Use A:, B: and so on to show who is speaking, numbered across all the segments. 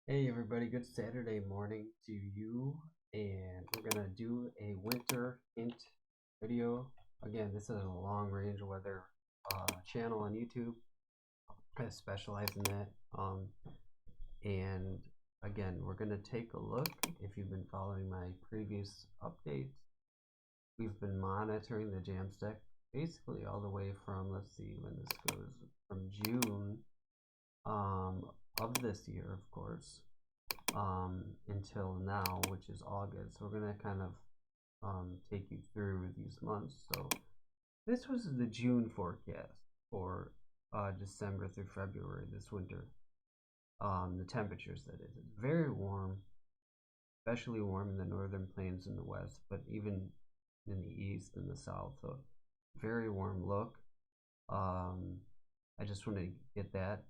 A: Hey everybody, good Saturday morning to you, and we're gonna do a winter hint video. Again, this is a long range weather channel on YouTube. I specialize in that. And again, we're gonna take a look. If you've been following my previous updates, we've been monitoring the Jamstack basically all the way from, let's see when this goes, from June of this year, of course, until now, which is August. So we're gonna kind of take you through these months. So this was the June forecast for December through February this winter. The temperatures, that is, it's very warm, especially warm in the northern plains in the west, but even in the east and the south. So very warm look. I just want to get that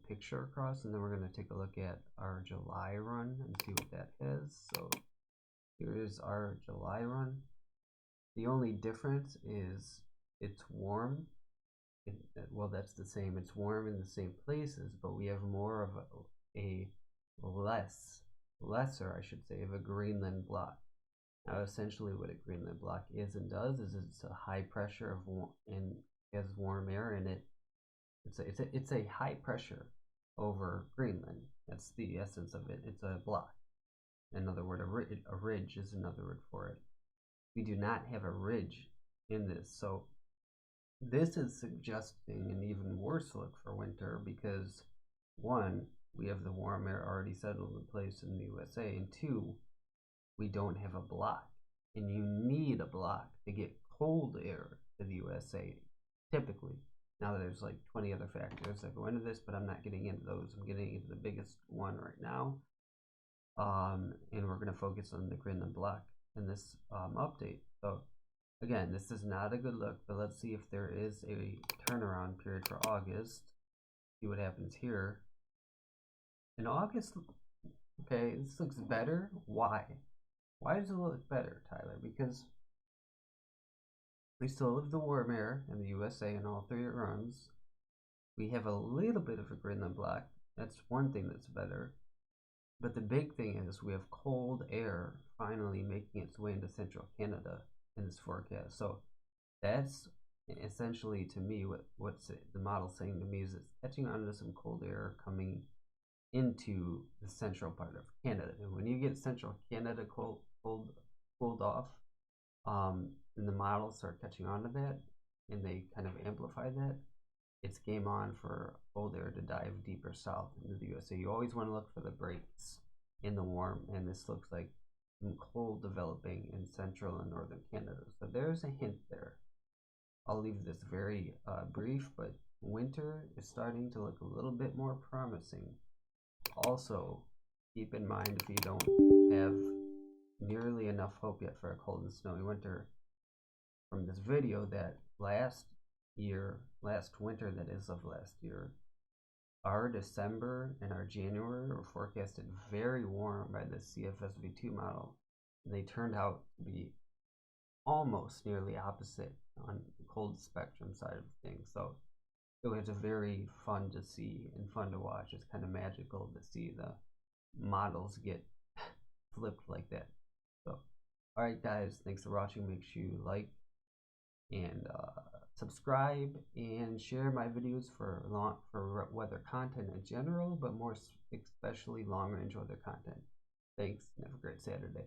A: picture across, and then we're going to take a look at our July run and see what that is. So here is our July run. The only difference is it's warm. Well, that's the same. It's warm in the same places, but we have more of a lesser, I should say, of a Greenland block. Now, essentially, what a Greenland block is and does is it's a high pressure of and has warm air in it. It's a high pressure over Greenland. That's the essence of it. It's a block. Another word, a ridge is another word for it. We do not have a ridge in this, so this is suggesting an even worse look for winter because, one, we have the warm air already settled in place in the USA, and two, we don't have a block. And you need a block to get cold air to the USA, typically. Now there's like 20 other factors that go into this, but I'm not getting into those. I'm getting into the biggest one right now. And we're going to focus on the Greenland block in this update. So again, this is not a good look, but let's see if there is a turnaround period for August. See what happens here. In August, okay, this looks better. Why? Why does it look better, Tyler? Because we still have the warm air in the USA in all three runs. We have a little bit of a Greenland block. That's one thing that's better. But the big thing is we have cold air finally making its way into central Canada in this forecast. So that's essentially, to me, what's the model saying to me is it's catching onto some cold air coming into the central part of Canada. And when you get central Canada cooled off, and the models start catching on to that, and they kind of amplify that, it's game on for cold air to dive deeper south into the USA. You always want to look for the breaks in the warm, and this looks like some cold developing in central and northern Canada. So there's a hint there. I'll leave this very brief, but winter is starting to look a little bit more promising. Also, keep in mind, if you don't have nearly enough hope yet for a cold and snowy winter, from this video, that last winter, that is, of last year, our December and our January were forecasted very warm by the CFSV2 model, and they turned out to be almost nearly opposite on the cold spectrum side of things. So it was very fun to see and fun to watch. It's kind of magical to see the models get flipped like that. So, all right, guys, thanks for watching. Make sure you like and subscribe and share my videos for weather content in general, but more especially long range weather content. Thanks, and have a great Saturday.